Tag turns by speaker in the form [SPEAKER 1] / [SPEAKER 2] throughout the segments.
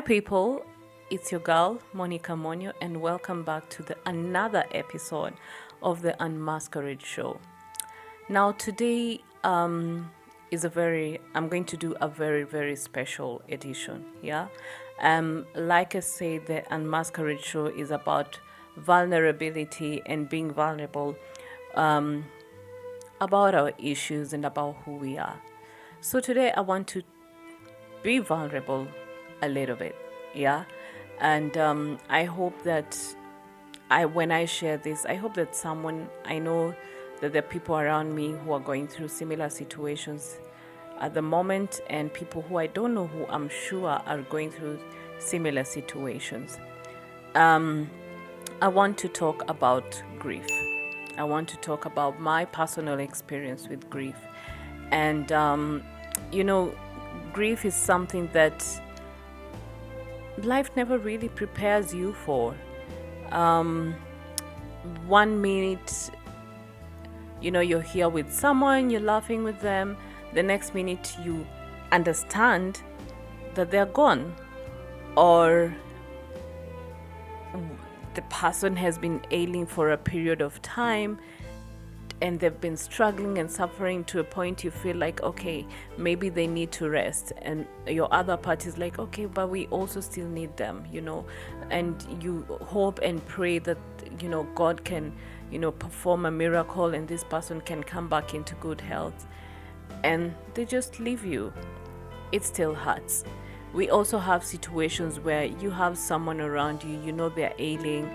[SPEAKER 1] people, it's your girl Monicah Monioh, and welcome back to another episode of the Unmasquerade Show. Now today I'm going to do a very special edition. Yeah, like I said, the Unmasquerade Show is about vulnerability and being vulnerable about our issues and about who we are. So today I want to be vulnerable a little bit, yeah, and I hope that when I share this, I hope that someone, I know that there are people around me who are going through similar situations at the moment, and people who I don't know who I'm sure are going through similar situations. I want to talk about grief. I want to talk about my personal experience with grief. And, grief is something that life never really prepares you for. 1 minute, you're here with someone, you're laughing with them. The next minute you understand that they're gone, or the person has been ailing for a period of time and they've been struggling and suffering to a point you feel like, okay, maybe they need to rest, and your other party is like, okay, but we also still need them, and you hope and pray that God can perform a miracle and this person can come back into good health, and they just leave you. It still hurts. We also have situations where you have someone around you, they're ailing,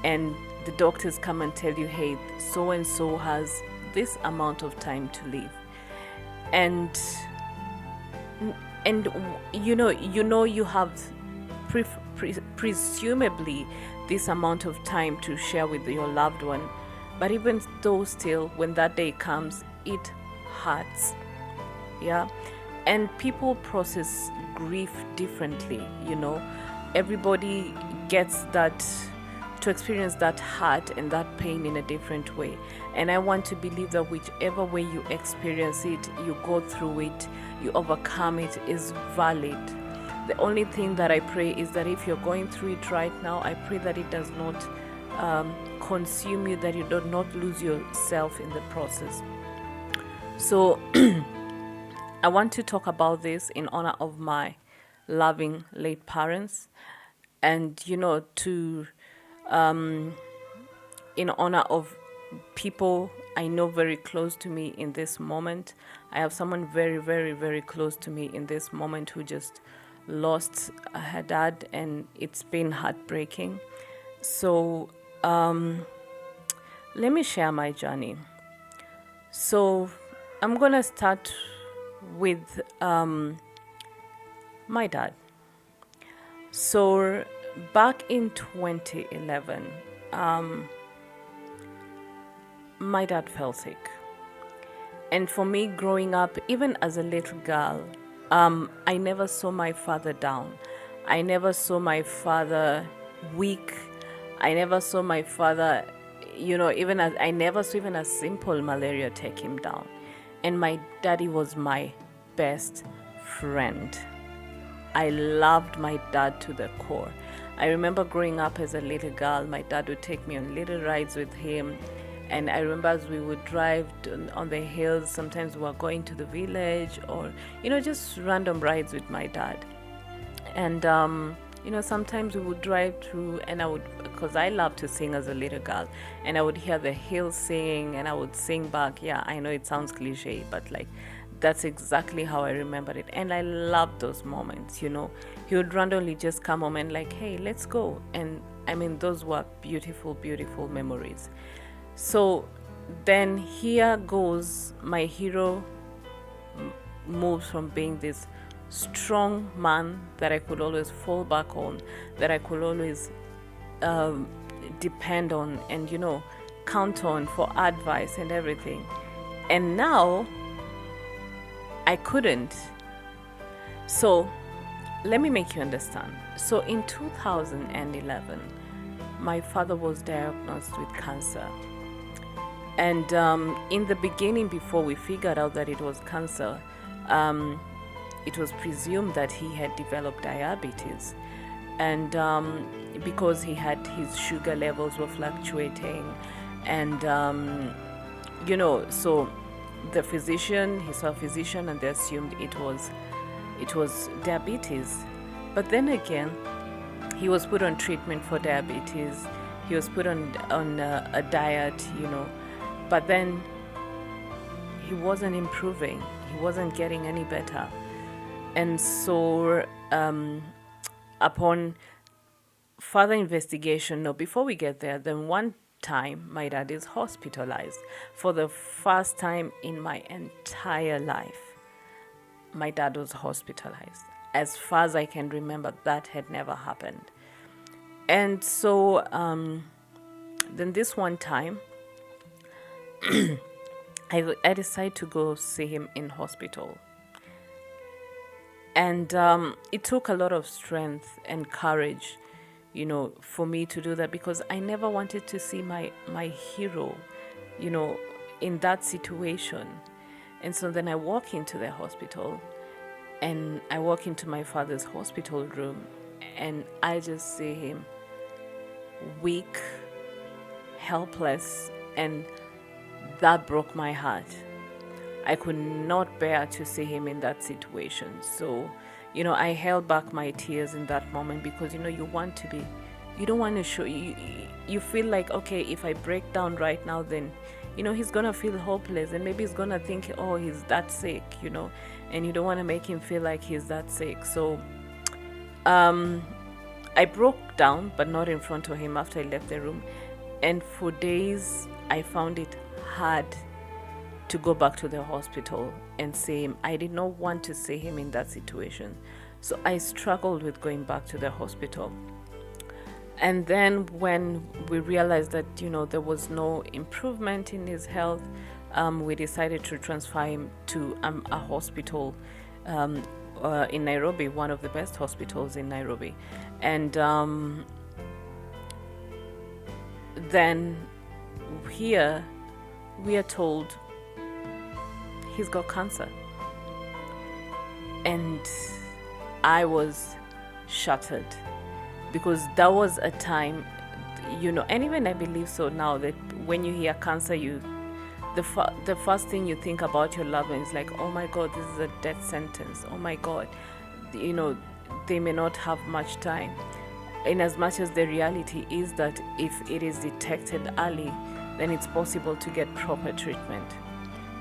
[SPEAKER 1] and the doctors come and tell you, hey, so and so has this amount of time to live, and you have presumably this amount of time to share with your loved one, but even though still, when that day comes, it hurts. Yeah, and people process grief differently. Everybody gets to experience that hurt and that pain in a different way, and I want to believe that whichever way you experience it, you go through it, you overcome it, is valid. The only thing that I pray is that if you're going through it right now, I pray that it does not consume you, that you do not lose yourself in the process. So I want to talk about this in honor of my loving late parents, and in honor of people I know very close to me in this moment. I have someone very close to me in this moment who just lost her dad, and it's been heartbreaking. So let me share my journey. So I'm gonna start with my dad. So back in 2011, my dad fell sick. And for me, growing up, even as a little girl, I never saw my father down. I never saw my father weak. I never saw my father, I never saw even a simple malaria take him down. And my daddy was my best friend. I loved my dad to the core. I remember growing up as a little girl, my dad would take me on little rides with him. And I remember as we would drive on the hills, sometimes we were going to the village, or, just random rides with my dad. And, sometimes we would drive through, and because I loved to sing as a little girl, and I would hear the hills sing, and I would sing back. Yeah, I know it sounds cliche, but that's exactly how I remembered it. And I loved those moments, He would randomly just come home and hey, let's go. And those were beautiful memories. So then here goes my hero, moves from being this strong man that I could always fall back on, that I could always depend on and, count on for advice and everything. And now I couldn't. So let me make you understand. So in 2011, my father was diagnosed with cancer. And in the beginning, before we figured out that it was cancer, it was presumed that he had developed diabetes. And because he had his sugar levels were fluctuating, and so he saw a physician, and they assumed it was diabetes. But then again, he was put on treatment for diabetes. He was put on a diet, but then he wasn't improving. He wasn't getting any better. And so upon further investigation, no, before we get there, then one time my dad is hospitalized. For the first time in my entire life, my dad was hospitalized. As far as I can remember, that had never happened. And so then this one time, I decided to go see him in hospital. And it took a lot of strength and courage, for me to do that, because I never wanted to see my hero, in that situation. And so then I walk into the hospital, and I walk into my father's hospital room, and I just see him weak, helpless, and that broke my heart. I could not bear to see him in that situation. So, I held back my tears in that moment, because, you don't want to show, you feel like, okay, if I break down right now, then, he's going to feel hopeless, and maybe he's going to think, oh, he's that sick, and you don't want to make him feel like he's that sick. So, I broke down, but not in front of him after I left the room. And for days, I found it hard to go back to the hospital and see him. I did not want to see him in that situation. So I struggled with going back to the hospital. And then when we realized that, there was no improvement in his health, we decided to transfer him to a hospital in Nairobi, one of the best hospitals in Nairobi. And then here we are told he's got cancer. And I was shattered, because that was a time, and even I believe so now, that when you hear cancer, the first thing you think about your loved one is like, oh my God, this is a death sentence. Oh my God, they may not have much time. In as much as the reality is that if it is detected early, then it's possible to get proper treatment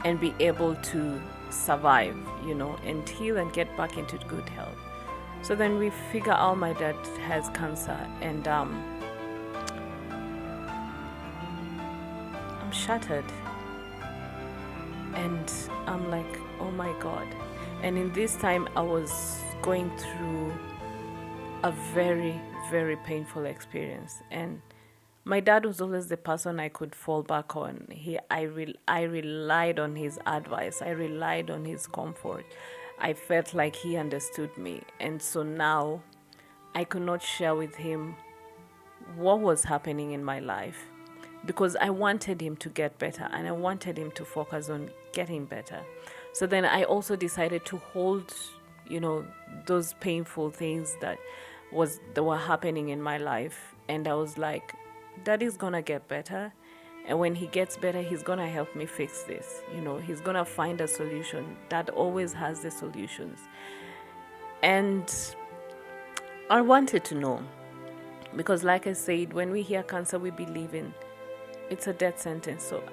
[SPEAKER 1] and be able to survive, and heal and get back into good health. So then we figure out my dad has cancer, and I'm shattered. And I'm like, oh my God. And in this time, I was going through a very, very painful experience. And my dad was always the person I could fall back on. I relied on his advice. I relied on his comfort. I felt like he understood me. And so now I could not share with him what was happening in my life, because I wanted him to get better, and I wanted him to focus on getting better. So then I also decided to hold, those painful things that were happening in my life. And I was like, Daddy's gonna get better, and when he gets better, he's gonna help me fix this. He's gonna find a solution. Dad always has the solutions. And I wanted to know, because like I said, when we hear cancer, we believe in it's a death sentence. So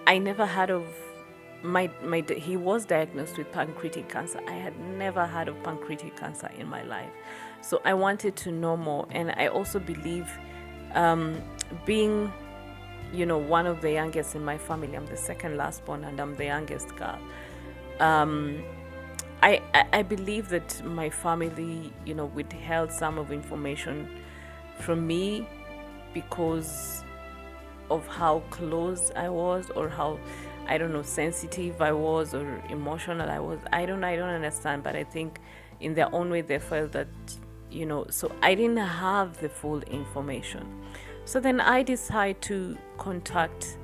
[SPEAKER 1] I never heard of he was diagnosed with pancreatic cancer. I had never heard of pancreatic cancer in my life. So I wanted to know more. And I also believe, being, one of the youngest in my family, I'm the second last born, and I'm the youngest girl. I believe that my family, withheld some of information from me because of how close I was, or how, I don't know, sensitive I was, or emotional I was. I don't understand, but I think in their own way they felt that, so I didn't have the full information. So then I decided to contact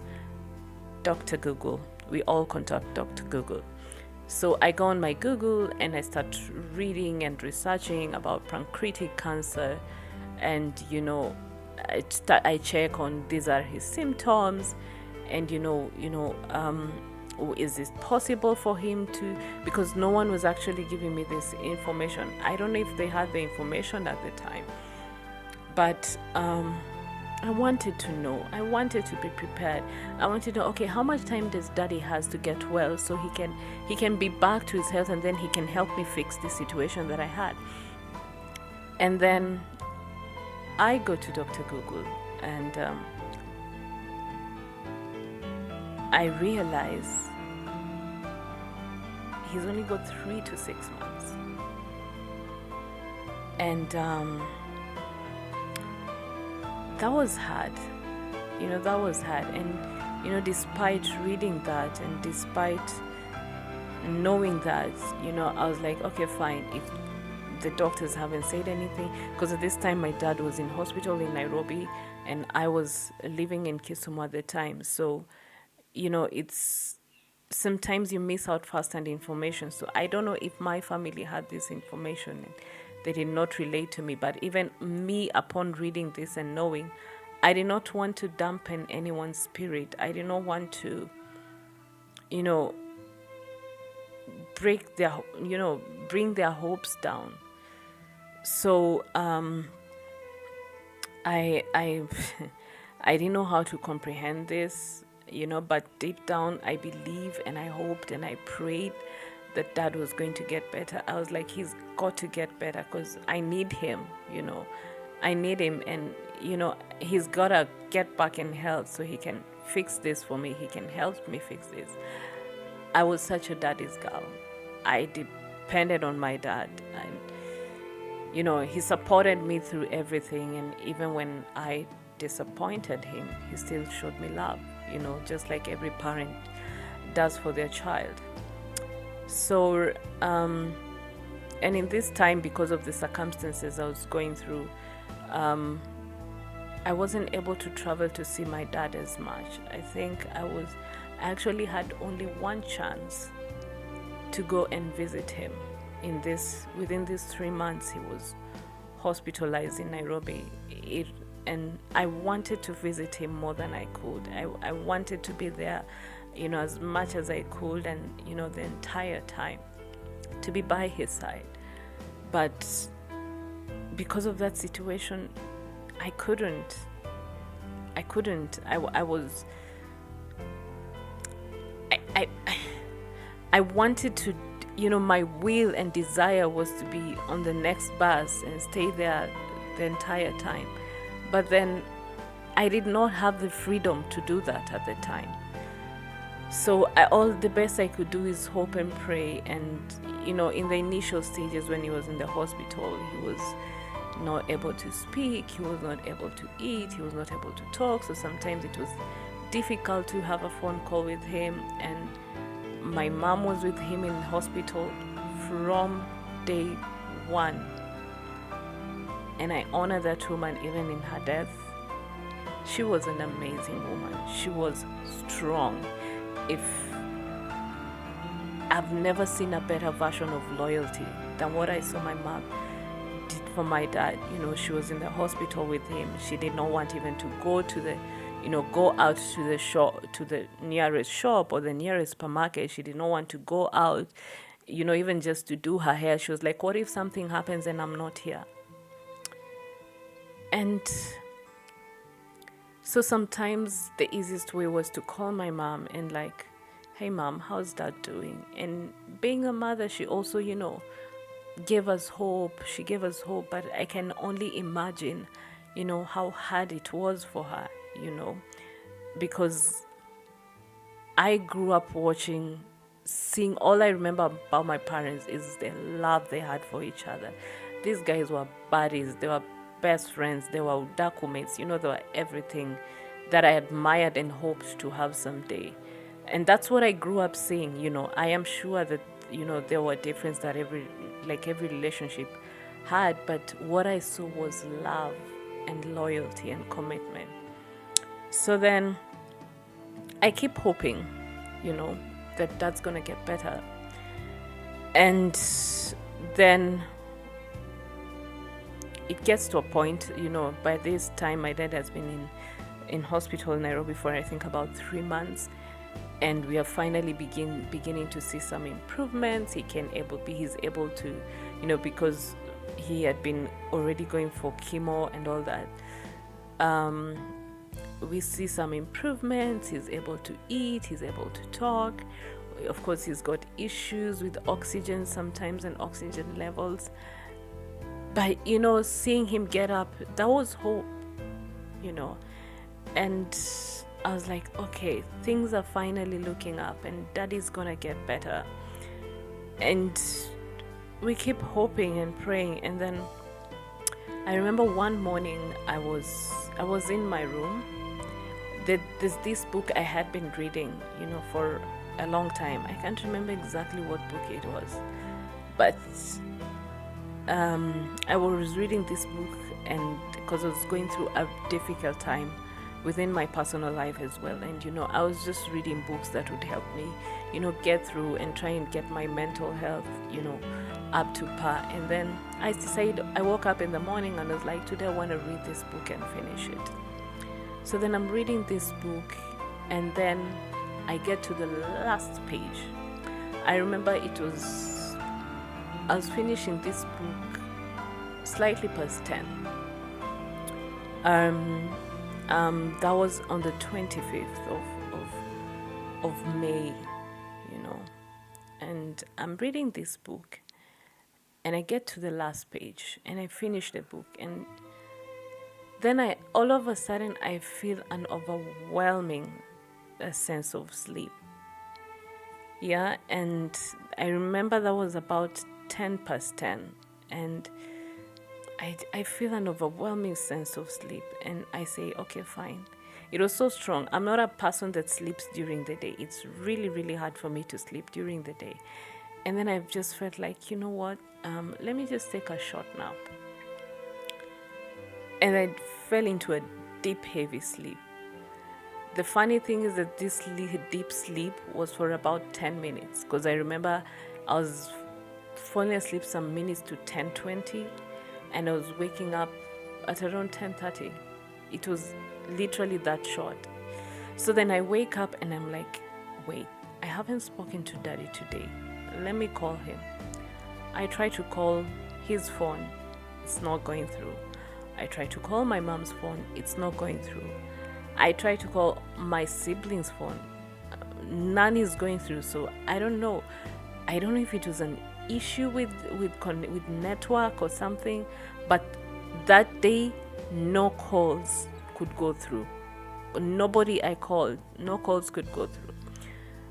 [SPEAKER 1] Dr. Google. We all contact Dr. Google. So I go on my Google and I start reading and researching about pancreatic cancer, and I check on these are his symptoms, and is it possible for him to, because no one was actually giving me this information. I don't know if they had the information at the time, but I wanted to know. I wanted to be prepared. I wanted to know, okay, how much time does daddy has to get well so he can be back to his health, and then he can help me fix the situation that I had. And then I go to Dr. Google, and I realize he's only got 3 to 6 months. And that was hard. That was hard. And, despite reading that and despite knowing that, I was like, okay, fine. If the doctors haven't said anything, because at this time my dad was in hospital in Nairobi and I was living in Kisumu at the time. So, it's sometimes you miss out first-hand information. So I don't know if my family had this information and they did not relate to me. But even me, upon reading this and knowing, I did not want to dampen anyone's spirit. I did not want to, bring their hopes down. So I I didn't know how to comprehend this, but deep down I believed and I hoped and I prayed that dad was going to get better. I was like, he's got to get better because I need him, I need him, and he's got to get back in health so he can fix this for me. He can help me fix this. I was such a daddy's girl. I depended on my dad, and he supported me through everything. And even when I disappointed him, he still showed me love, just like every parent does for their child. So and in this time, because of the circumstances I was going through, I wasn't able to travel to see my dad as much. I think I actually had only one chance to go and visit him within these 3 months. He was hospitalized in Nairobi, and I wanted to visit him more than I could. I wanted to be there, as much as I could, and the entire time to be by his side. But because of that situation, I couldn't. I wanted to, my will and desire was to be on the next bus and stay there the entire time. But then I did not have the freedom to do that at the time. So all the best I could do is hope and pray. And, in the initial stages when he was in the hospital, he was not able to speak, he was not able to eat, he was not able to talk. So sometimes it was difficult to have a phone call with him. And my mom was with him in hospital from day one. And I honor that woman even in her death. She was an amazing woman. She was strong. I've never seen a better version of loyalty than what I saw my mom did for my dad. She was in the hospital with him. She did not want even to go to the, go out to the shop, to the nearest shop or the nearest supermarket. She did not want to go out, even just to do her hair. She was like, what if something happens and I'm not here? And so sometimes the easiest way was to call my mom and like, hey mom, how's dad doing? And being a mother, she also, gave us hope. She gave us hope, but I can only imagine, how hard it was for her, because I grew up seeing, all I remember about my parents is the love they had for each other. These guys were buddies. They were best friends. They were udaku mates. They were everything that I admired and hoped to have someday. And that's what I grew up seeing. I am sure that, there were differences that every relationship had, but what I saw was love and loyalty and commitment. So then I keep hoping, that that's going to get better. And then it gets to a point, by this time my dad has been in hospital in Nairobi for I think about 3 months, and we are finally beginning to see some improvements. He's able to, because he had been already going for chemo and all that. We see some improvements. He's able to eat, he's able to talk. Of course, he's got issues with oxygen sometimes and oxygen levels. But, seeing him get up, that was hope, And I was like, okay, things are finally looking up and daddy's gonna get better. And we keep hoping and praying. And then I remember one morning I was in my room. There's this book I had been reading, for a long time. I can't remember exactly what book it was, but I was reading this book, and because I was going through a difficult time within my personal life as well, and I was just reading books that would help me, get through and try and get my mental health, up to par. And then I woke up in the morning and I was like, today I want to read this book and finish it. So then I'm reading this book, and then I get to the last page. I remember I was finishing this book slightly past 10. That was on the 25th of May, and I'm reading this book, and I get to the last page, and I finish the book, and then all of a sudden I feel an overwhelming sense of sleep. Yeah, and I remember that was about 10 past 10, and I feel an overwhelming sense of sleep, and I say, okay, fine. It was so strong. I'm not a person that sleeps during the day. It's really, really hard for me to sleep during the day. And then I've just felt like, you know what, let me just take a short nap. And I fell into a deep, heavy sleep. The funny thing is that this deep sleep was for about 10 minutes, because I remember I was falling asleep some minutes to 10:20, and I was waking up at around 10:30. It was literally that short. So then I wake up and I'm like, wait, I haven't spoken to daddy today. Let me call him. I try to call his phone. It's not going through. I try to call my mom's phone. It's not going through. I try to call my siblings' phone. None is going through. So I don't know. I don't know if it was an issue with network or something, but that day no calls could go through. Nobody I called, no calls could go through.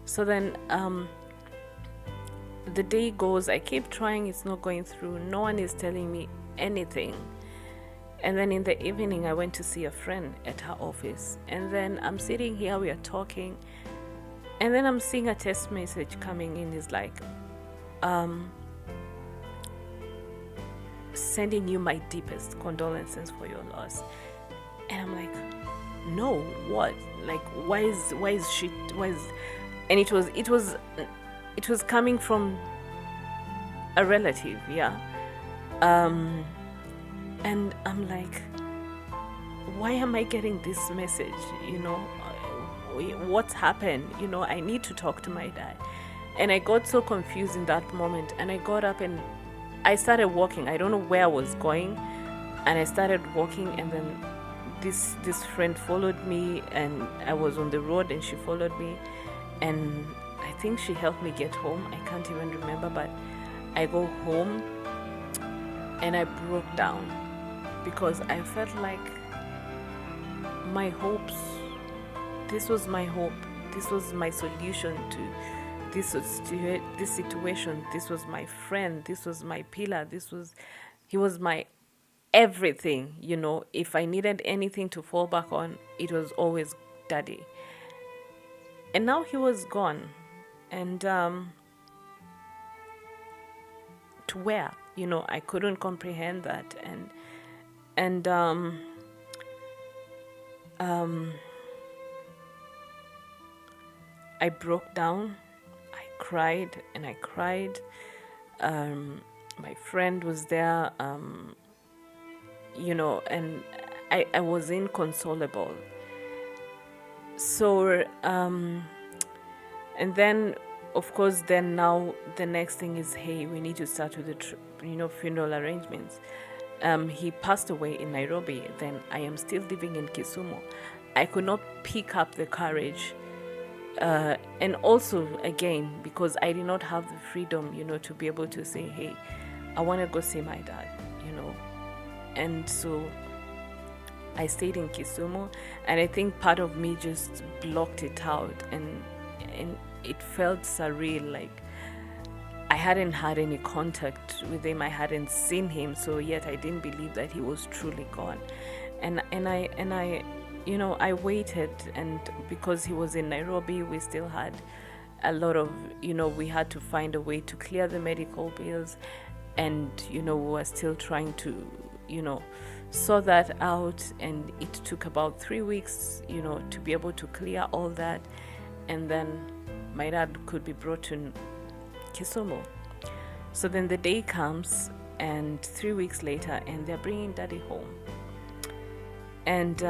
[SPEAKER 1] So then the day goes, I keep trying, it's not going through. No one is telling me anything. And then in the evening, I went to see a friend at her office. And then I'm sitting here, we are talking. And then I'm seeing a text message coming in. It's like, sending you my deepest condolences for your loss. And I'm like, no, what? Like, why is she? And it was coming from a relative, yeah. And I'm like, why am I getting this message? What's happened? I need to talk to my dad. And I got so confused in that moment. And I got up and I started walking. I don't know where I was going. And I started walking, and then this friend followed me, and I was on the road and she followed me. And I think she helped me get home. I can't even remember, but I go home and I broke down, because I felt like my hopes, this was my hope, this was my solution to this situation, this was my friend, this was my pillar, he was my everything, If I needed anything to fall back on, it was always daddy. And now he was gone. And to where? I couldn't comprehend that. And I broke down. I cried and I cried. My friend was there, and I was inconsolable. So, and then, of course, then now the next thing is, hey, we need to start with the, funeral arrangements. He passed away in Nairobi. Then I am still living in Kisumu. I could not pick up the courage. And also, again, because I did not have the freedom, to be able to say, hey, I want to go see my dad, And so I stayed in Kisumu, and I think part of me just blocked it out, and it felt surreal. Like I hadn't had any contact with him, I hadn't seen him, so yet I didn't believe that he was truly gone. And I waited, and because he was in Nairobi, we still had a lot of, we had to find a way to clear the medical bills, and we were still trying to, sort that out, and it took about 3 weeks, to be able to clear all that, and then my dad could be brought to Kisumu. So then the day comes, and 3 weeks later, and they're bringing daddy home, and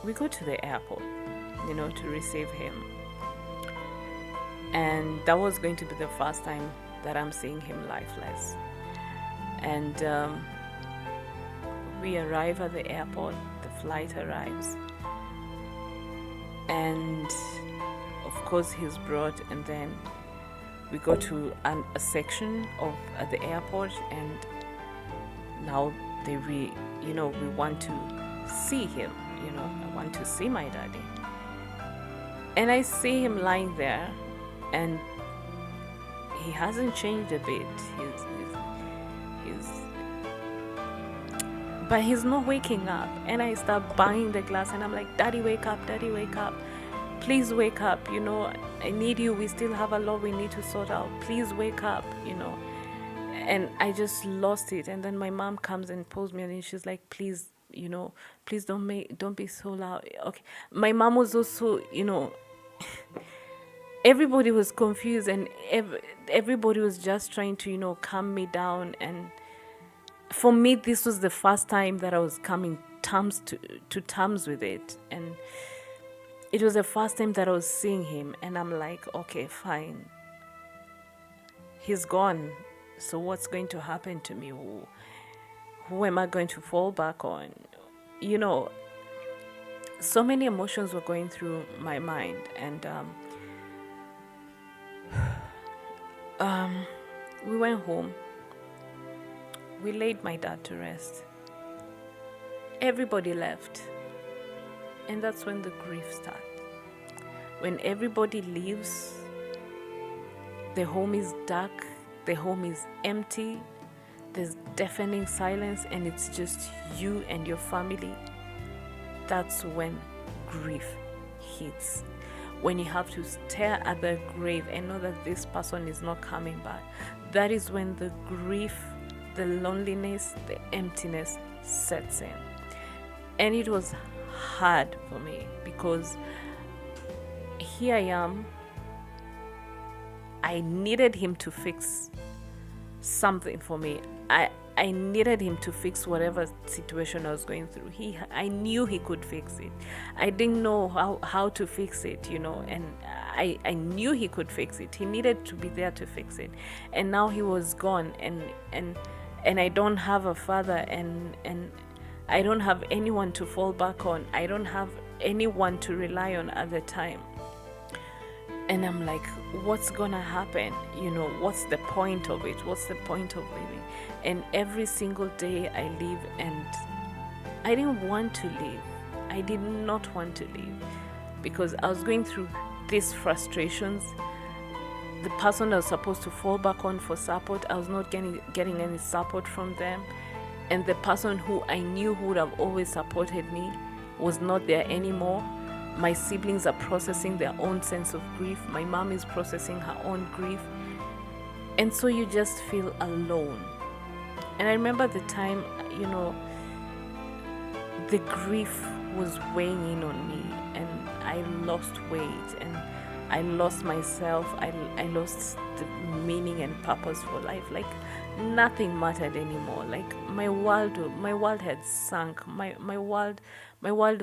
[SPEAKER 1] we go to the airport, to receive him, and that was going to be the first time that I'm seeing him lifeless. And we arrive at the airport, the flight arrives, and of course he's brought, and then we go to a section of the airport, and now we want to see him, I want to see my daddy. And I see him lying there, and he hasn't changed a bit. But he's not waking up. And I start banging the glass, and I'm like, Daddy, wake up, Daddy, wake up. Please wake up, I need you. We still have a lot we need to sort out. Please wake up, And I just lost it. And then my mom comes and pulls me, and she's like, please, please don't be so loud. Okay. My mom was also, everybody was confused, and everybody was just trying to, calm me down. And for me, this was the first time that I was coming to terms with it. And it was the first time that I was seeing him, and I'm like, okay, fine. He's gone. So what's going to happen to me? Who am I going to fall back on? So many emotions were going through my mind, and we went home. We laid my dad to rest. Everybody left. And that's when the grief starts. When everybody leaves, the home is dark, the home is empty, there's deafening silence, and it's just you and your family. That's when grief hits. When you have to stare at the grave and know that this person is not coming back. That is when the grief, the loneliness, the emptiness sets in. And it was hard for me, because here I am. I needed him to fix something for me. I needed him to fix whatever situation I was going through. I knew he could fix it. I didn't know how to fix it, and I knew he could fix it. He needed to be there to fix it. And now he was gone, and I don't have a father, and I don't have anyone to fall back on. I don't have anyone to rely on at the time. And I'm like, what's gonna happen? What's the point of it? What's the point of living? And every single day I live, and I didn't want to leave. I did not want to leave, because I was going through these frustrations. The person I was supposed to fall back on for support, I was not getting any support from them. And the person who I knew who would have always supported me was not there anymore. My siblings are processing their own sense of grief. My mom is processing her own grief. And so you just feel alone. And I remember the time, the grief was weighing in on me, and I lost weight, and I lost myself. I lost the meaning and purpose for life. Like nothing mattered anymore. Like my world had sunk. My world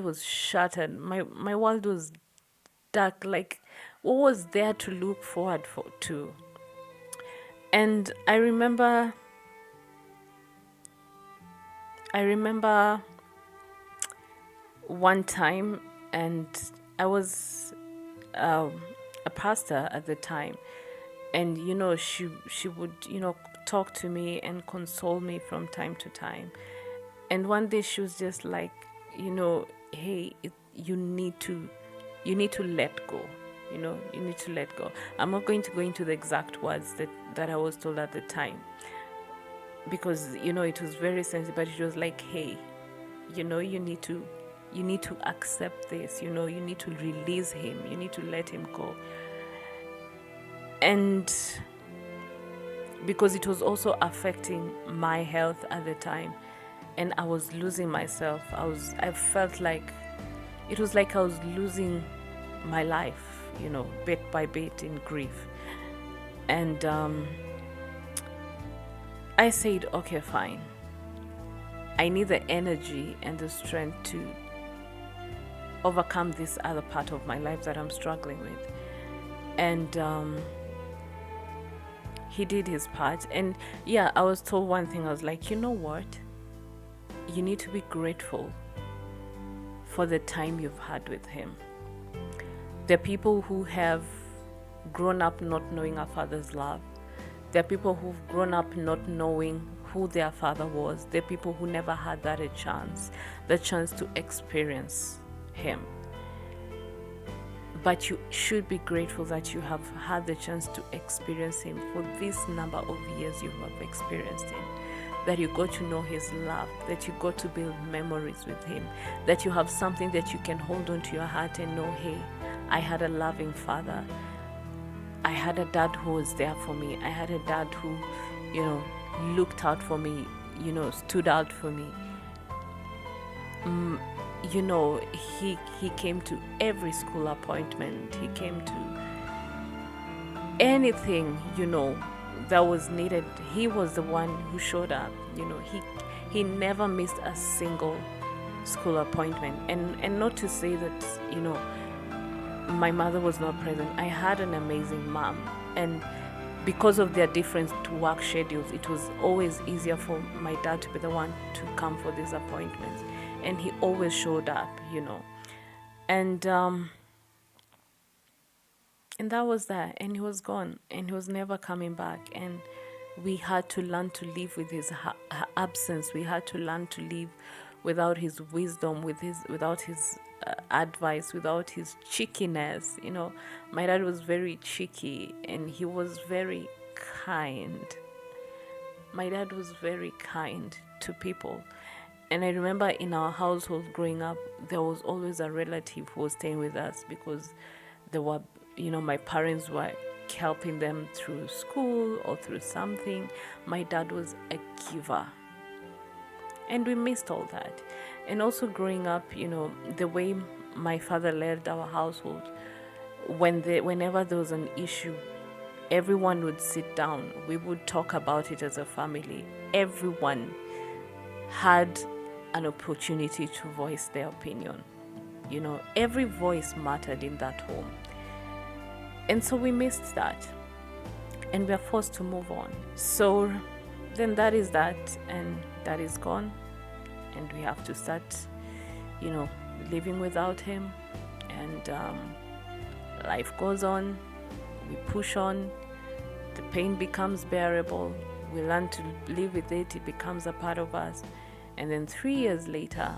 [SPEAKER 1] was shattered. My world was dark. Like what was there to look forward to? And I remember one time, and I was a pastor at the time, and she would talk to me and console me from time to time. And one day she was just like, hey, you need to let go. You need to let go. I'm not going to go into the exact words that I was told at the time, because it was very sensitive, but it was like, hey, you need to accept this. You need to release him. You need to let him go. And because it was also affecting my health at the time, and I was losing myself. I felt like it was like I was losing my life, bit by bit in grief. And I said, okay, fine. I need the energy and the strength to overcome this other part of my life that I'm struggling with. And he did his part. And yeah, I was told one thing. I was like, you know what? You need to be grateful for the time you've had with him. There are people who have grown up not knowing a father's love. There are people who've grown up not knowing who their father was. There are people who never had the chance to experience him. But you should be grateful that you have had the chance to experience him for this number of years you have experienced him. That you got to know his love, that you got to build memories with him, that you have something that you can hold on to your heart and know, hey, I had a loving father. I had a dad who was there for me. I had a dad who, looked out for me, stood out for me. He came to every school appointment. He came to anything, that was needed. He was the one who showed up. He never missed a single school appointment. And not to say that, my mother was not present. I had an amazing mom, and because of their different work schedules, it was always easier for my dad to be the one to come for these appointments. And he always showed up, and that was that. And he was gone, and he was never coming back. And we had to learn to live with his absence. We had to learn to live without his wisdom, without his advice, without his cheekiness. My dad was very cheeky, and he was very kind. My dad was very kind to people. And I remember in our household growing up, there was always a relative who was staying with us, because there were, my parents were helping them through school or through something. My dad was a giver. And we missed all that. And also growing up, the way my father led our household, whenever there was an issue, everyone would sit down. We would talk about it as a family. Everyone had an opportunity to voice their opinion. Every voice mattered in that home. And so we missed that. And we are forced to move on. So then that is that, and that is gone. And we have to start, living without him. And life goes on. We push on. The pain becomes bearable. We learn to live with it. It becomes a part of us. And then 3 years later,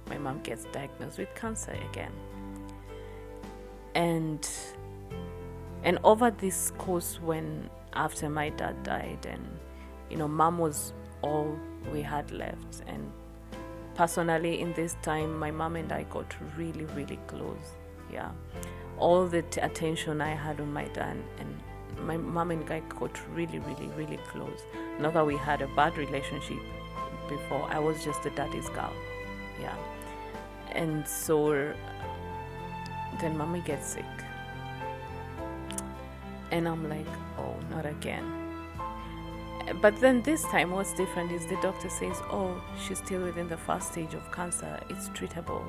[SPEAKER 1] my mom gets diagnosed with cancer again. And over this course, after my dad died, and mom was all we had left. And personally, in this time, my mom and I got really, really close. Yeah, all the attention I had on my dad, and my mom and I got really, really, really close. Not that we had a bad relationship before. I was just the daddy's girl. Yeah. And so then mommy gets sick. And I'm like, oh, not again. But then this time, what's different is the doctor says, oh, she's still within the first stage of cancer. It's treatable.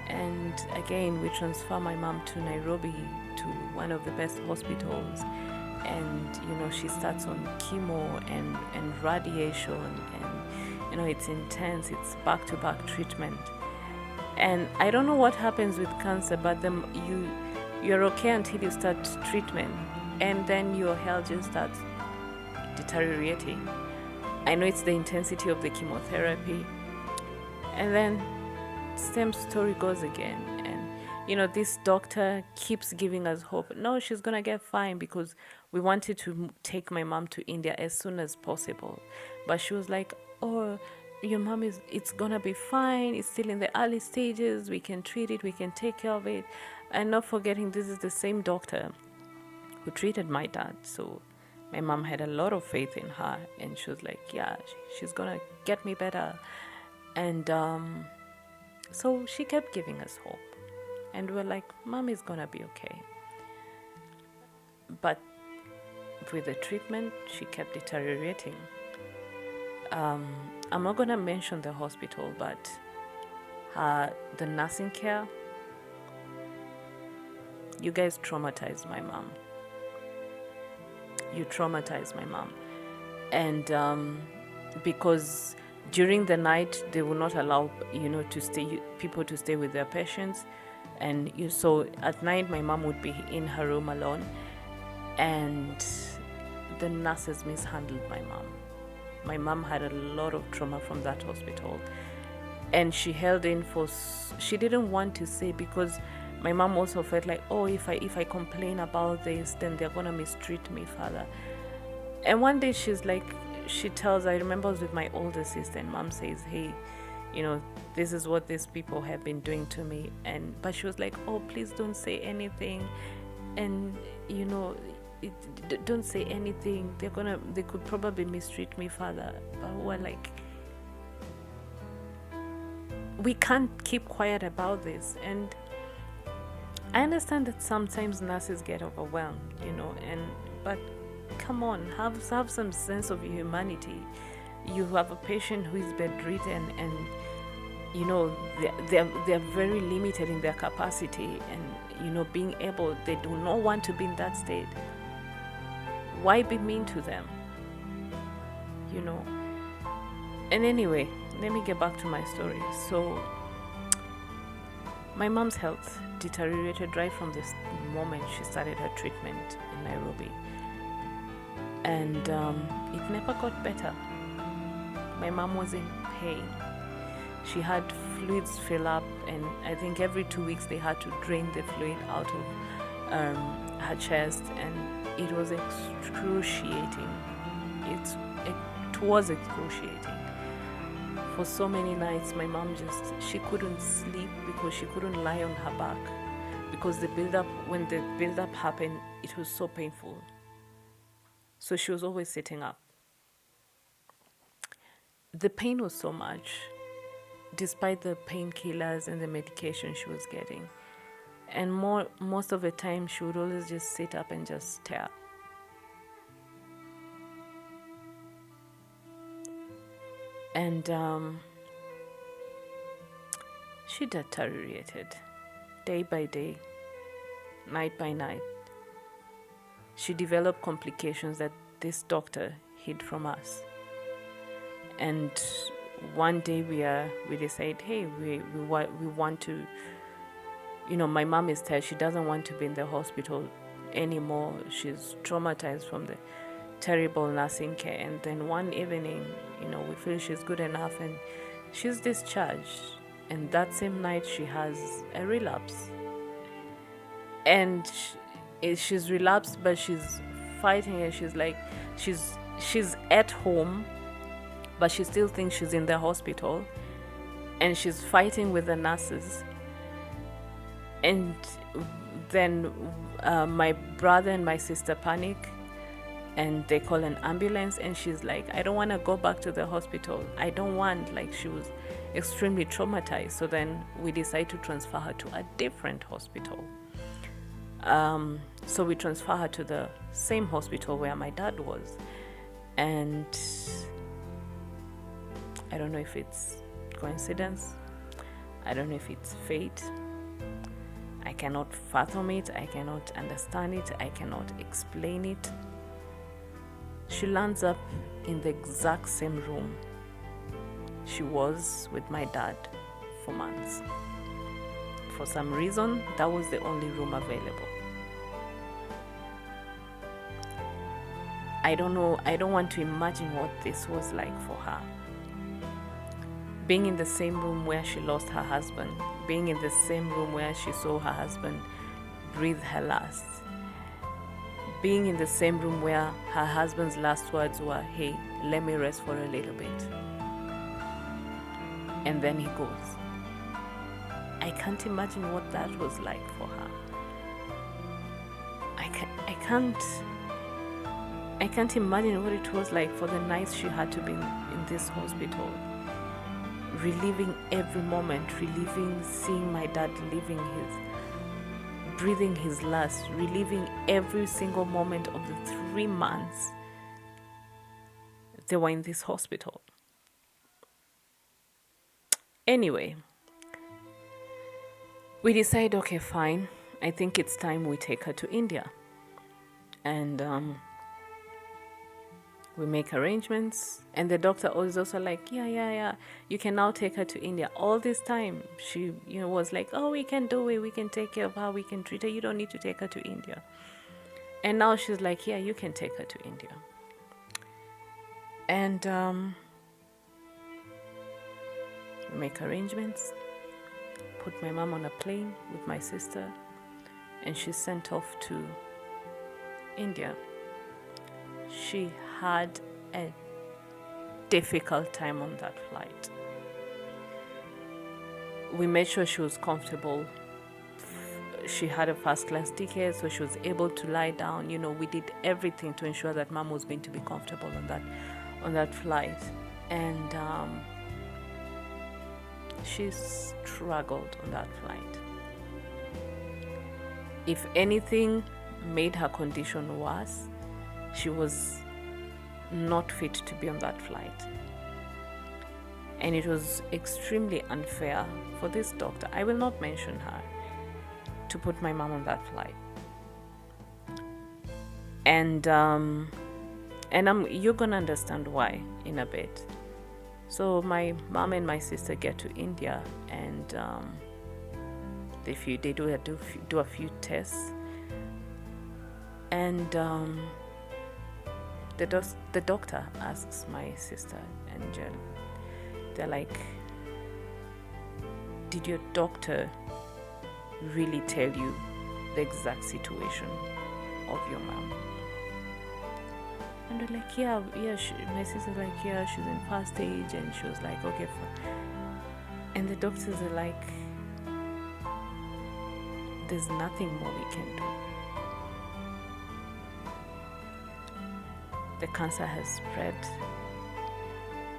[SPEAKER 1] And again, we transfer my mom to Nairobi, to one of the best hospitals. And, she starts on chemo and radiation. And, it's intense. It's back-to-back treatment. And I don't know what happens with cancer, but then you're okay until you start treatment. And then your health just starts deteriorating. I know it's the intensity of the chemotherapy. And then same story goes again. And this doctor keeps giving us hope. No, she's gonna get fine, because we wanted to take my mom to India as soon as possible. But she was like, oh, your mom it's gonna be fine. It's still in the early stages. We can treat it. We can take care of it. And not forgetting, this is the same doctor who treated my dad. So my mom had a lot of faith in her, and she was like, yeah, she's gonna get me better. And so she kept giving us hope, and we're like, mom is gonna be okay. But with the treatment, she kept deteriorating. I'm not gonna mention the hospital, but the nursing care, you guys traumatized my mom. You traumatized my mom. And because during the night, they will not allow, people to stay with their patients. And so at night, my mom would be in her room alone. And the nurses mishandled my mom. My mom had a lot of trauma from that hospital. And she held in she didn't want to say, because my mom also felt like, oh, if I complain about this, then they're going to mistreat me further. And one day I remember I was with my older sister, and mom says, hey, this is what these people have been doing to me. But she was like, oh, please don't say anything. And, don't say anything. They could probably mistreat me further. But we're like, we can't keep quiet about this. And I understand that sometimes nurses get overwhelmed, but come on, have some sense of humanity. You have a patient who is bedridden, and they're very limited in their capacity, and being able, they do not want to be in that state. Why be mean to them? And anyway, let me get back to my story. So my mom's health deteriorated right from this moment she started her treatment in Nairobi. And it never got better. My mom was in pain. She had fluids fill up, and I think every 2 weeks they had to drain the fluid out of her chest, and it was excruciating. It was excruciating. For so many nights, my mom she couldn't sleep because she couldn't lie on her back, because when the build-up happened, it was so painful. So she was always sitting up. The pain was so much, despite the painkillers and the medication she was getting. And most of the time, she would always just sit up and just stare. And she deteriorated day by day, night by night. She developed complications that this doctor hid from us. And one day we decided, hey, we want to, my mom is tired. She doesn't want to be in the hospital anymore. She's traumatized from the terrible nursing care. And then one evening, we feel she's good enough, and she's discharged. And that same night, she has a relapse. And she's relapsed, but she's fighting, and she's like, she's at home, but she still thinks she's in the hospital, and she's fighting with the nurses. And then my brother and my sister panic, and they call an ambulance, and she's like, I don't want to go back to the hospital. I don't want, she was extremely traumatized. So then we decide to transfer her to a different hospital. So we transfer her to the same hospital where my dad was. And I don't know if it's coincidence. I don't know if it's fate. I cannot fathom it. I cannot understand it. I cannot explain it. She lands up in the exact same room she was with my dad for months. For some reason, that was the only room available. I don't know. I don't want to imagine what this was like for her. Being in the same room where she lost her husband, being in the same room where she saw her husband breathe her last, being in the same room where her husband's last words were, "Hey, let me rest for a little bit." And then he goes. I can't imagine what that was like for her. I can't imagine what it was like for the nights she had to be in this hospital, reliving every moment, reliving seeing my dad breathing his last, reliving every single moment of the 3 months they were in this hospital. Anyway, we decide, okay, fine, I think it's time we take her to India. And we make arrangements, and the doctor was also like, yeah, you can now take her to India. All this time she was like, oh, we can do it, we can take care of her, we can treat her, you don't need to take her to India. And now she's like, yeah, you can take her to India. And we make arrangements, put my mom on a plane with my sister, and she's sent off to India. She had a difficult time on that flight. We made sure she was comfortable. She had a first class ticket, so she was able to lie down. We did everything to ensure that mom was going to be comfortable on that flight. And she struggled on that flight. If anything made her condition worse, she was not fit to be on that flight. And it was extremely unfair for this doctor, I will not mention her, to put my mom on that flight. And you're gonna understand why in a bit. So my mom and my sister get to India, and they do a few tests, and the doctor asks my sister and Jen, they're like, did your doctor really tell you the exact situation of your mom? And they're like, yeah. My sister's like, yeah, she's in first stage. And she was like, okay. And the doctors are like, there's nothing more we can do. The cancer has spread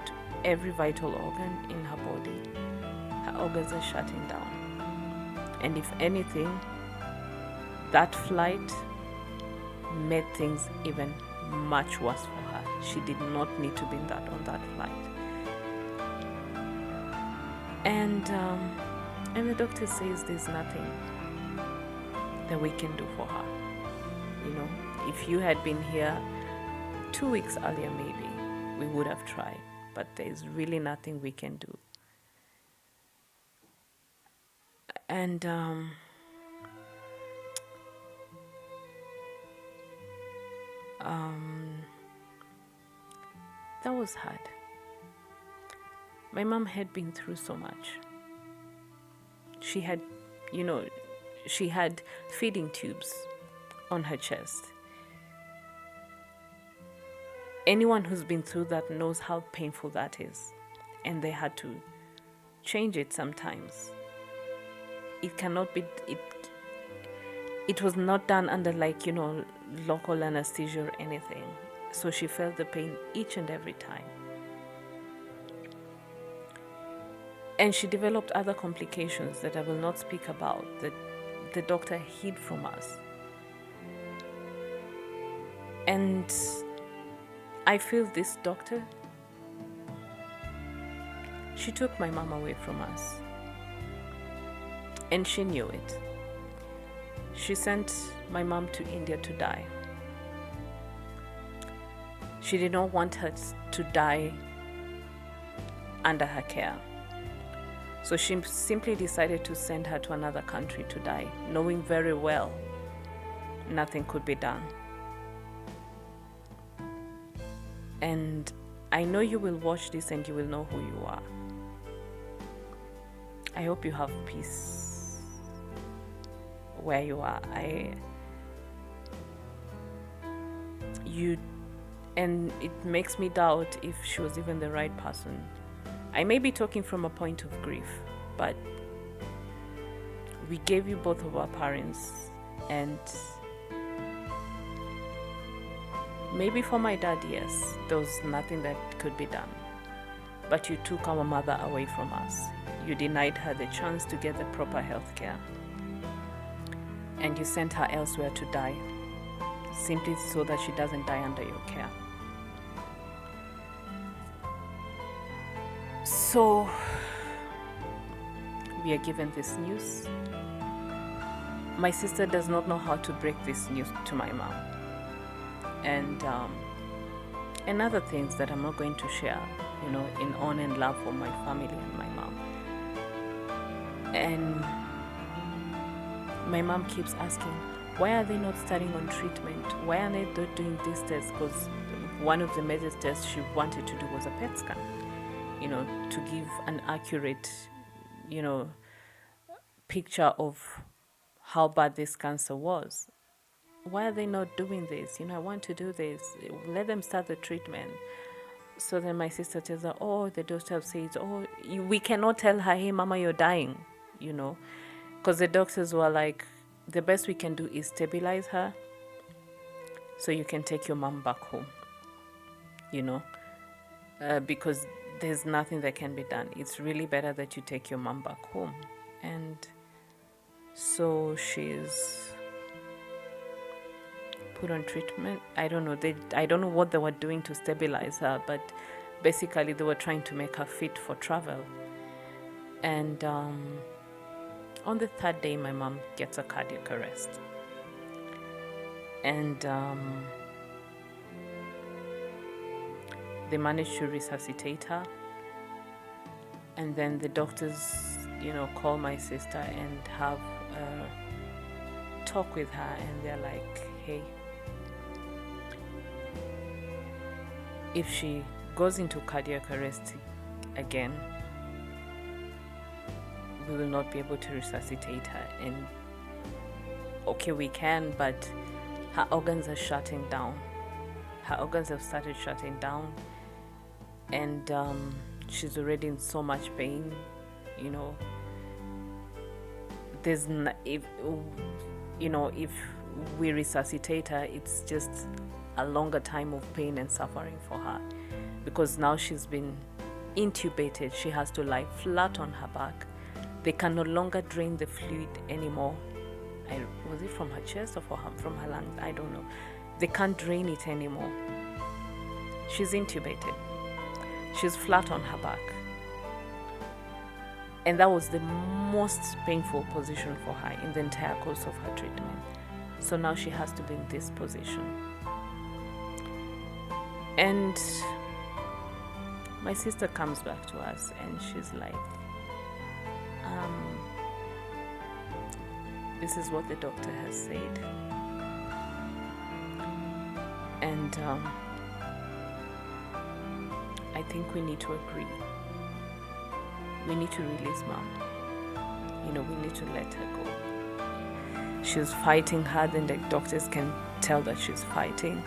[SPEAKER 1] to every vital organ in her body. Her organs are shutting down. And if anything, that flight made things even much worse for her. She did not need to be on that flight. And the doctor says there's nothing that we can do for her. If you had been here 2 weeks earlier, maybe we would have tried, but there's really nothing we can do. And that was hard. My mom had been through so much. She had feeding tubes on her chest. Anyone who's been through that knows how painful that is. And they had to change it sometimes. It cannot be, it was not done under local anesthesia or anything. So she felt the pain each and every time. And she developed other complications that I will not speak about, that the doctor hid from us And I feel this doctor, she took my mom away from us. And she knew it. She sent my mom to India to die. She did not want her to die under her care. So she simply decided to send her to another country to die, knowing very well nothing could be done. And I know you will watch this and you will know who you are. I hope you have peace where you are. And it makes me doubt if she was even the right person. I may be talking from a point of grief, but we gave you both of our parents, and maybe for my dad, yes, there was nothing that could be done. But you took our mother away from us. You denied her the chance to get the proper health care. And you sent her elsewhere to die, simply so that she doesn't die under your care. So, we are given this news. My sister does not know how to break this news to my mom. And other things that I'm not going to share, in honor and love for my family and my mom. And my mom keeps asking, why are they not starting on treatment? Why are they not doing this test? Because one of the major tests she wanted to do was a PET scan, to give an accurate, picture of how bad this cancer was. Why are they not doing this? I want to do this. Let them start the treatment. So then my sister tells her, the doctor says, we cannot tell her, hey, mama, you're dying, because the doctors were like, the best we can do is stabilize her so you can take your mom back home, because there's nothing that can be done. It's really better that you take your mom back home. And so she's put on treatment. I don't know what they were doing to stabilize her, but basically they were trying to make her fit for travel. And on the third day, my mom gets a cardiac arrest. And they managed to resuscitate her. And then the doctors, call my sister and have a talk with her. And they're like, hey, if she goes into cardiac arrest again, we will not be able to resuscitate her. And okay, we can, but her organs are shutting down. Her organs have started shutting down, and she's already in so much pain. If we resuscitate her, it's just a longer time of pain and suffering for her, because now she's been intubated. She has to lie flat on her back. They can no longer drain the fluid anymore. Was it from her chest or from her lungs? I don't know. They can't drain it anymore. She's intubated. She's flat on her back. And that was the most painful position for her in the entire course of her treatment. So now she has to be in this position. And my sister comes back to us and she's like, this is what the doctor has said. And I think we need to agree. We need to release mom. We need to let her go. She's fighting hard, and the doctors can tell that she's fighting.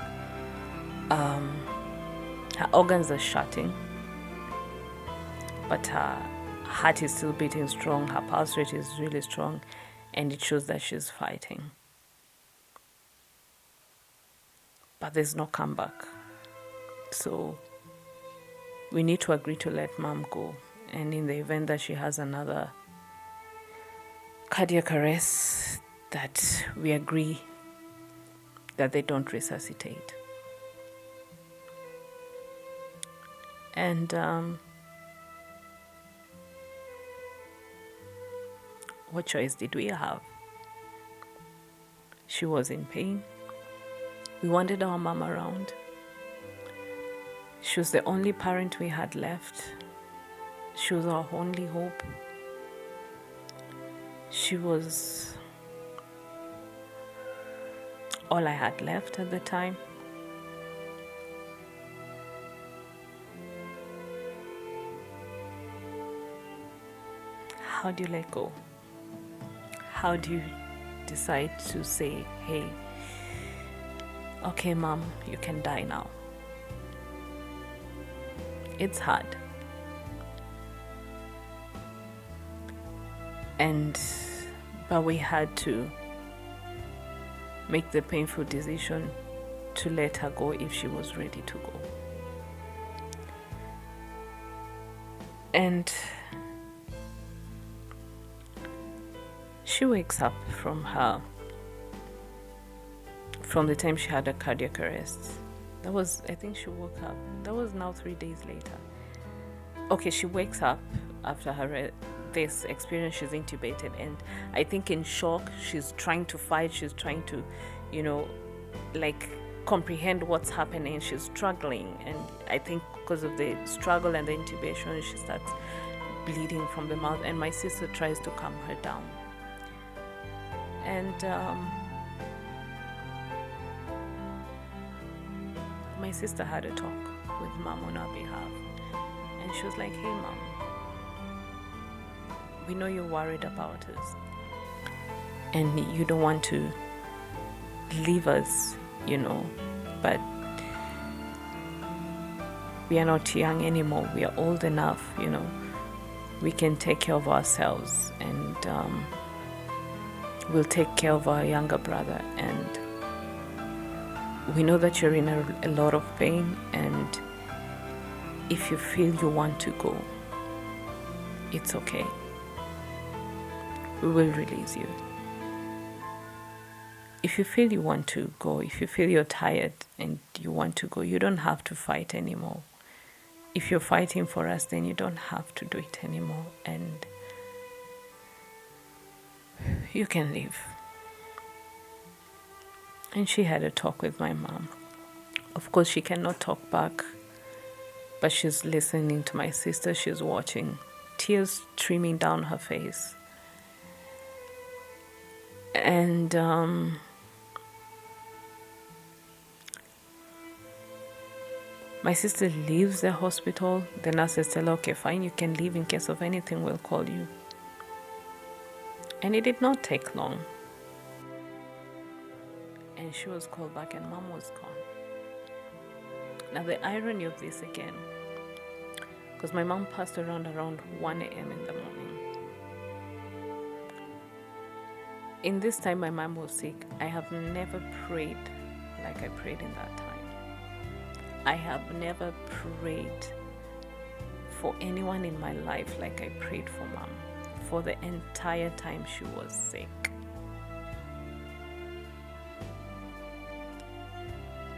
[SPEAKER 1] Her organs are shutting, but her heart is still beating strong. Her pulse rate is really strong, and it shows that she's fighting. But there's no comeback. So we need to agree to let mom go. And in the event that she has another cardiac arrest, that we agree that they don't resuscitate. And what choice did we have? She was in pain. We wanted our mom around. She was the only parent we had left. She was our only hope. She was all I had left at the time. How do you let go? How do you decide to say, hey, okay, mom, you can die now? It's hard. But we had to make the painful decision to let her go if she was ready to go. And she wakes up from the time she had a cardiac arrest. That was, I think she woke up. That was now 3 days later. Okay, she wakes up after this experience. She's intubated, and I think in shock, she's trying to fight. She's trying to, comprehend what's happening. She's struggling, and I think because of the struggle and the intubation, she starts bleeding from the mouth, and my sister tries to calm her down. And my sister had a talk with mom on our behalf, and she was like, hey mom, we know you're worried about us and you don't want to leave us, but we are not young anymore. We are old enough, we can take care of ourselves, and we'll take care of our younger brother. And we know that you're in a lot of pain, and if you feel you want to go, it's okay. We will release you. If you feel you want to go, if you feel you're tired and you want to go, you don't have to fight anymore. If you're fighting for us, then you don't have to do it anymore, and you can leave. And she had a talk with my mom. Of course, she cannot talk back, but she's listening to my sister. She's watching, tears streaming down her face. And my sister leaves the hospital. The nurses tell her, okay, fine, you can leave. In case of anything, we'll call you. And it did not take long. And she was called back, and mom was gone. Now the irony of this again, because my mom passed around 1 a.m. in the morning. In this time my mom was sick, I have never prayed like I prayed in that time. I have never prayed for anyone in my life like I prayed for mom for the entire time she was sick.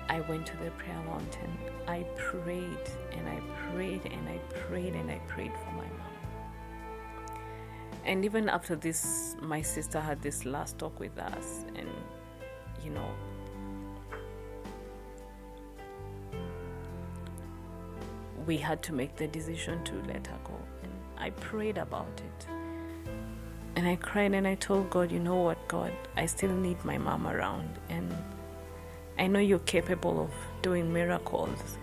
[SPEAKER 1] I went to the prayer mountain. I prayed and I prayed and I prayed and I prayed for my mom. And even after this, my sister had this last talk with us, and we had to make the decision to let her go. And I prayed about it. And I cried and I told God, you know what, God, I still need my mom around. And I know you're capable of doing miracles.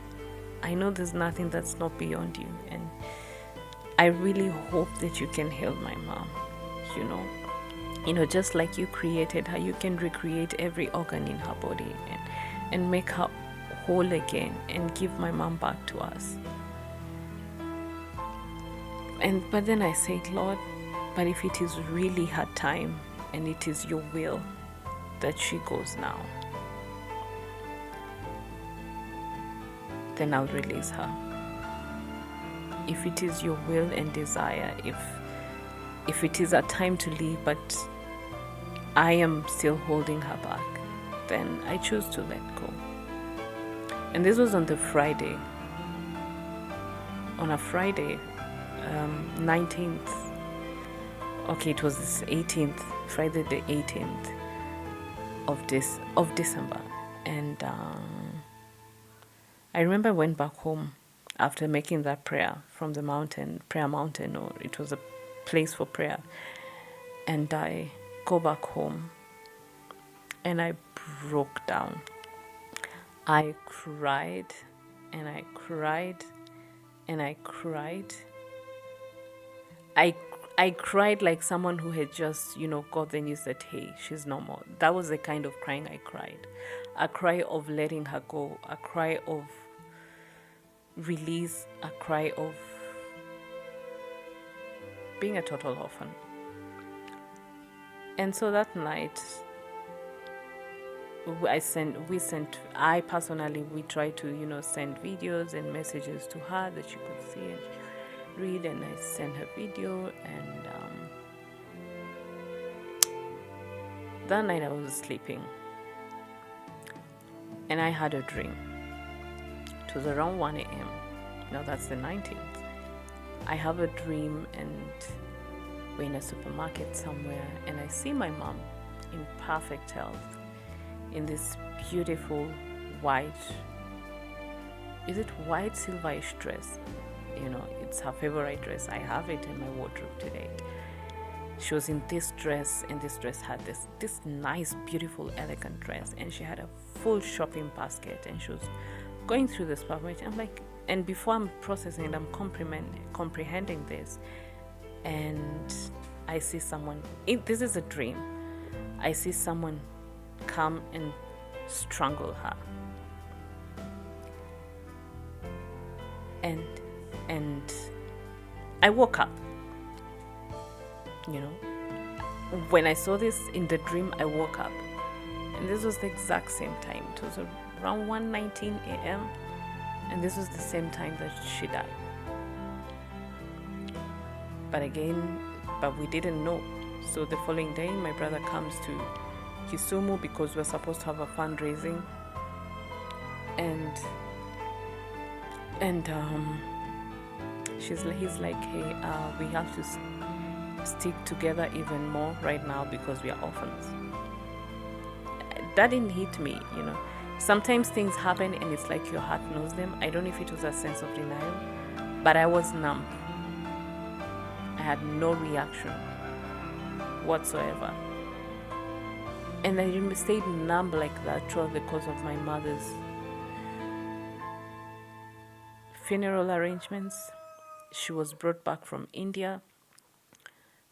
[SPEAKER 1] I know there's nothing that's not beyond you. And I really hope that you can heal my mom, just like you created her, you can recreate every organ in her body and make her whole again and give my mom back to us. But then I said, Lord, but if it is really her time and it is your will that she goes now, then I'll release her. If it is your will and desire, if it is a time to leave but I am still holding her back, then I choose to let go. And this was on the Friday. on a Friday, 19th. Okay, it was this 18th, Friday the 18th of December. And I remember I went back home after making that prayer from the mountain, prayer mountain, or it was a place for prayer. And I go back home and I broke down. I cried and I cried and I cried. I cried like someone who had just, got the news that, hey, she's no more. That was the kind of crying I cried. A cry of letting her go, a cry of release, a cry of being a total orphan. And so that night, I personally, we tried to, send videos and messages to her that she could see and read, and I sent her video. And that night I was sleeping and I had a dream. It was around 1 a.m. Now that's the 19th. I have a dream and we're in a supermarket somewhere and I see my mom in perfect health in this beautiful white, is it white silverish dress? It's her favorite dress. I have it in my wardrobe today. She was in this dress, and this dress had this nice, beautiful, elegant dress, and she had a full shopping basket, and she was going through the supermarket. I'm like, and before I'm processing it, I'm comprehending this, and I see someone. This is a dream. I see someone come and strangle her, and I woke up. When I saw this in the dream, I woke up, and this was the exact same time. It was around 1:19 a.m. and this was the same time that she died. But we didn't know. So the following day, my brother comes to Kisumu because we're supposed to have a fundraising, and he's like, hey, we have to stick together even more right now because we are orphans. That didn't hit me. Sometimes things happen and it's like your heart knows them. I don't know if it was a sense of denial, but I was numb. I had no reaction whatsoever, and I stayed numb like that throughout the course of my mother's funeral arrangements. She was brought back from India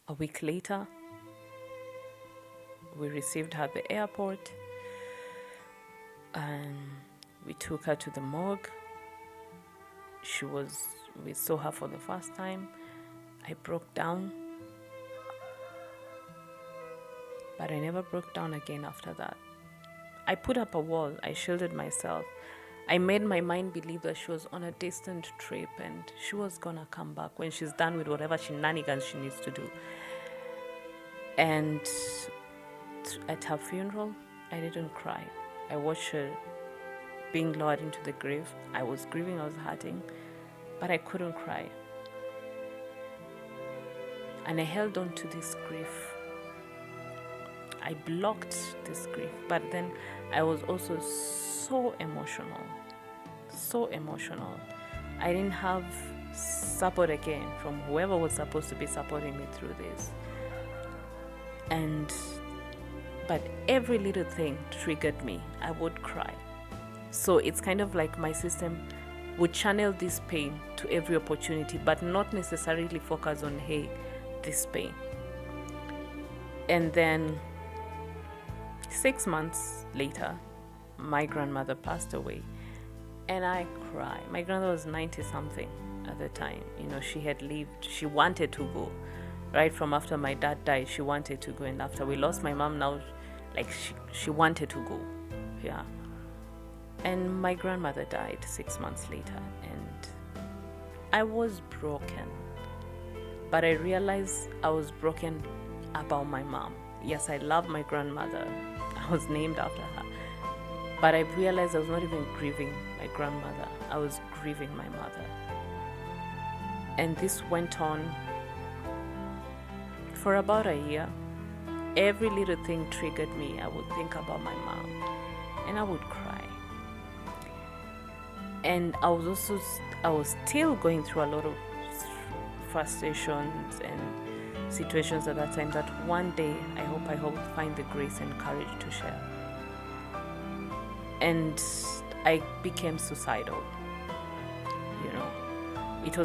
[SPEAKER 1] a week later. We received her at the airport and we took her to the morgue. We saw her for the first time. I broke down, but I never broke down again after that. I put up a wall. I shielded myself. I made my mind believe that she was on a distant trip and she was gonna come back when she's done with whatever shenanigans she needs to do. And at her funeral, I didn't cry. I watched her being lowered into the grave. I was grieving, I was hurting, but I couldn't cry. And I held on to this grief. I blocked this grief, but then I was also so emotional. I didn't have support again from whoever was supposed to be supporting me through this. But every little thing triggered me. I would cry. So it's kind of like my system would channel this pain to every opportunity, but not necessarily focus on, hey, this pain. And then 6 months later, my grandmother passed away, and I cried. My grandmother was 90 something at the time. She had lived, she wanted to go. Right from after my dad died, she wanted to go, and after we lost my mom, now she wanted to go. Yeah. And my grandmother died 6 months later, and I was broken. But I realized I was broken about my mom. Yes, I love my grandmother. I was named after her. But I realized I was not even grieving my grandmother. I was grieving my mother. And this went on for about a year. Every little thing triggered me. I would think about my mom and I would cry. And I was still going through a lot of frustrations and situations at that time that one day I hope find the grace and courage to share. And I became suicidal. You know, it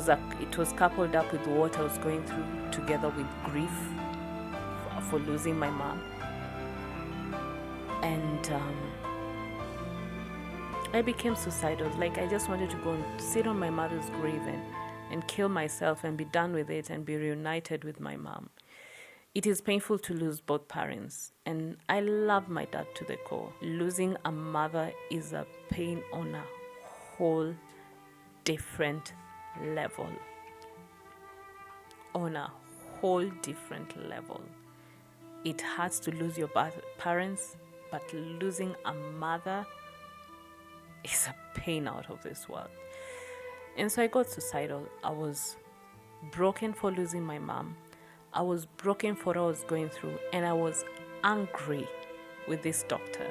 [SPEAKER 1] was coupled up with what I was going through, together with grief for losing my mom. And I became suicidal. Like, I just wanted to go and sit on my mother's grave and kill myself and be done with it and be reunited with my mom. It is painful to lose both parents, and I love my dad to the core. Losing a mother is a pain on a whole different level. On a whole different level. It hurts to lose your parents, but losing a mother is a pain out of this world. And so I got suicidal. I was broken for losing my mom. I was broken for what I was going through, and I was angry with this doctor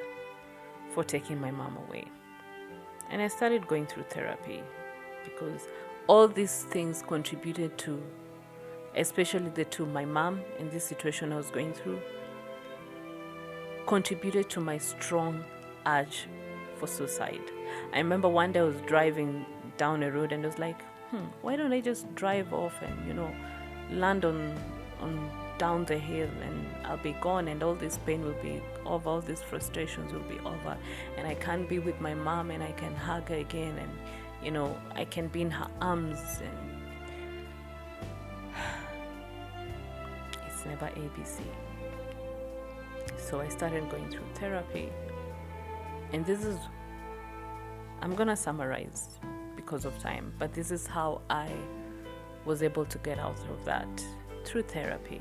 [SPEAKER 1] for taking my mom away. And I started going through therapy because all these things contributed to, especially the two, my mom in this situation I was going through, contributed to my strong urge for suicide. I remember one day I was driving down a road and I was like, why don't I just drive off and, land on down the hill, and I'll be gone, and all this pain will be over, all these frustrations will be over, and I can be with my mom and I can hug her again, and I can be in her arms, and it's never ABC. So I started going through therapy, and I'm gonna summarize because of time, but this is how I was able to get out of that, through therapy.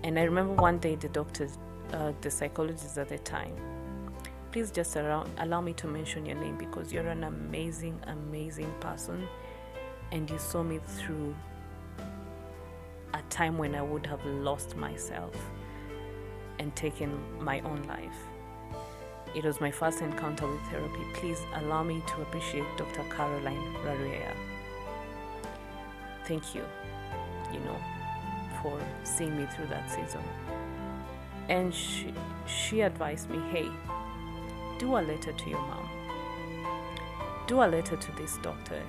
[SPEAKER 1] And I remember one day the doctors, the psychologist at the time, please just allow me to mention your name because you're an amazing, amazing person, and you saw me through a time when I would have lost myself and taken my own life. It was my first encounter with therapy. Please allow me to appreciate Dr. Caroline Raruea. Thank you, for seeing me through that season. And she advised me, hey, do a letter to your mom. Do a letter to this doctor,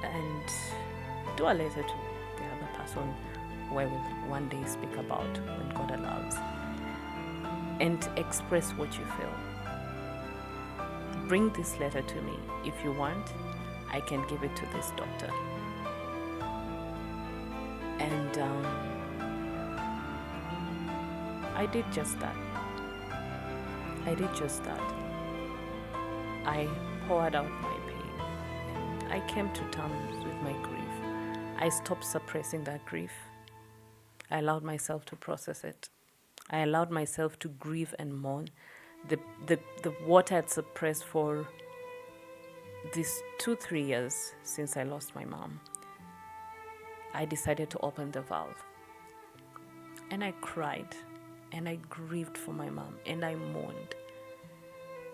[SPEAKER 1] and do a letter to the other person who I will one day speak about when God allows. And express what you feel. Bring this letter to me. If you want, I can give it to this doctor. And I did just that. I poured out my pain, and I came to terms with my grief. I stopped suppressing that grief. I allowed myself to process it. I allowed myself to grieve and mourn the what I had suppressed for these 2-3 years since I lost my mom. I decided to open the valve, and I cried, and I grieved for my mom, and I mourned,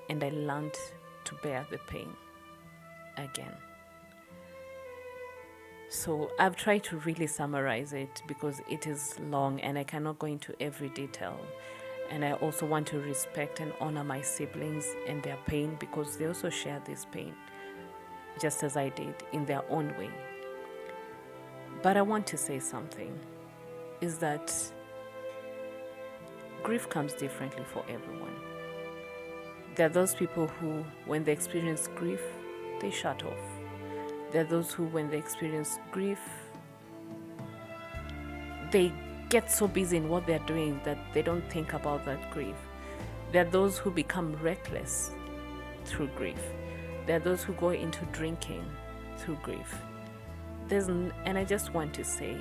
[SPEAKER 1] and I learned to bear the pain again. So I've tried to really summarize it because it is long and I cannot go into every detail. And I also want to respect and honor my siblings and their pain because they also share this pain, just as I did, in their own way. But I want to say something, is that grief comes differently for everyone. There are those people who, when they experience grief, they shut off. There are those who, when they experience grief, they get so busy in what they're doing that they don't think about that grief. There are those who become reckless through grief. There are those who go into drinking through grief. And I just want to say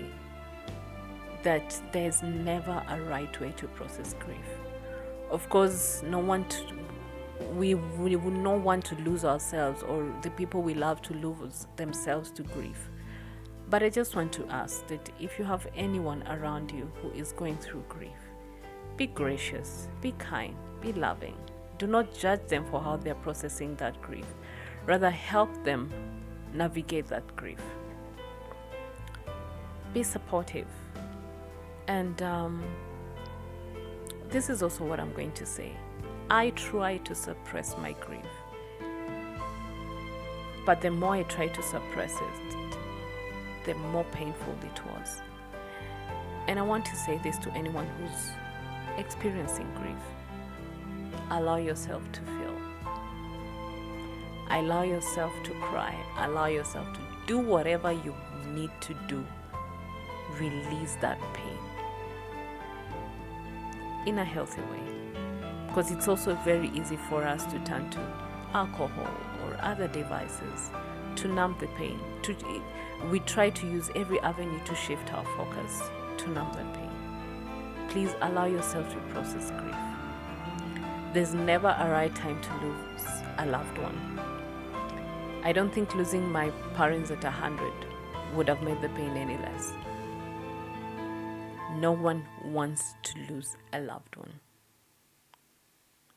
[SPEAKER 1] that there's never a right way to process grief. Of course, no one we would not want to lose ourselves or the people we love to lose themselves to grief. But I just want to ask that if you have anyone around you who is going through grief, be gracious, be kind, be loving. Do not judge them for how they're processing that grief. Rather, help them navigate that grief. Be supportive. And this is also what I'm going to say. I try to suppress my grief. But the more I try to suppress it, the more painful it was. And I want to say this to anyone who's experiencing grief. Allow yourself to feel. Allow yourself to cry. Allow yourself to do whatever you need to do. Release that pain in a healthy way. Because it's also very easy for us to turn to alcohol or other devices to numb the pain. We try to use every avenue to shift our focus to numb that pain. Please allow yourself to process grief. There's never a right time to lose a loved one. I don't think losing my parents at 100 would have made the pain any less. No one wants to lose a loved one.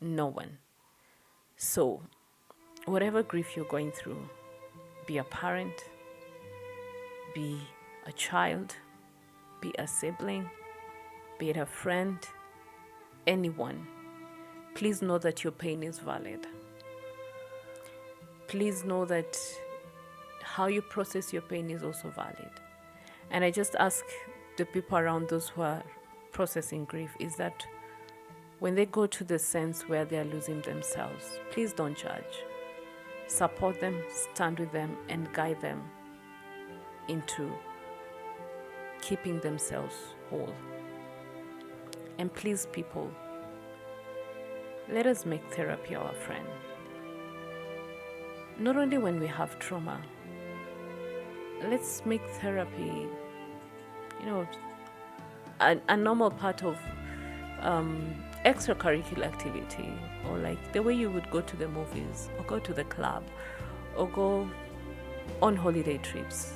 [SPEAKER 1] No one. So, whatever grief you're going through, be a parent, be a child, be a sibling, be it a friend, anyone, please know that your pain is valid. Please know that how you process your pain is also valid. And I just ask the people around those who are processing grief is that when they go to the sense where they are losing themselves, please don't judge. Support them, stand with them, and guide them into keeping themselves whole. And please, people, let us make therapy our friend. Not only when we have trauma, let's make therapy, a normal part of extracurricular activity, or like the way you would go to the movies or go to the club or go on holiday trips.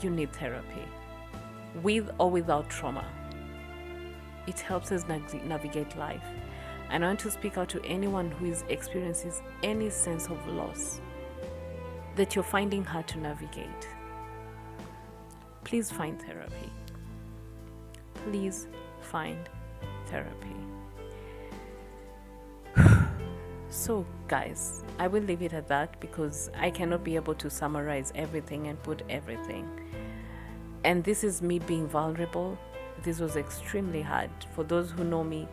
[SPEAKER 1] You need therapy, with or without trauma. It helps us navigate life. And I want to speak out to anyone who experiences any sense of loss that you're finding hard to navigate. Please find therapy. Please find therapy. So, guys, I will leave it at that because I cannot be able to summarize everything and put everything. And this is me being vulnerable. This was extremely hard. For those who know me,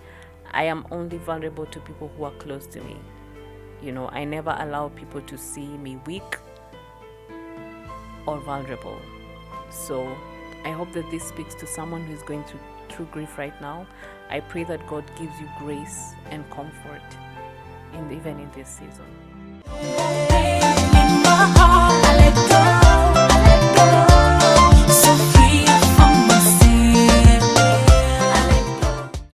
[SPEAKER 1] I am only vulnerable to people who are close to me. I never allow people to see me weak or vulnerable. So I hope that this speaks to someone who is going through grief right now. I pray that God gives you grace and comfort even in this season.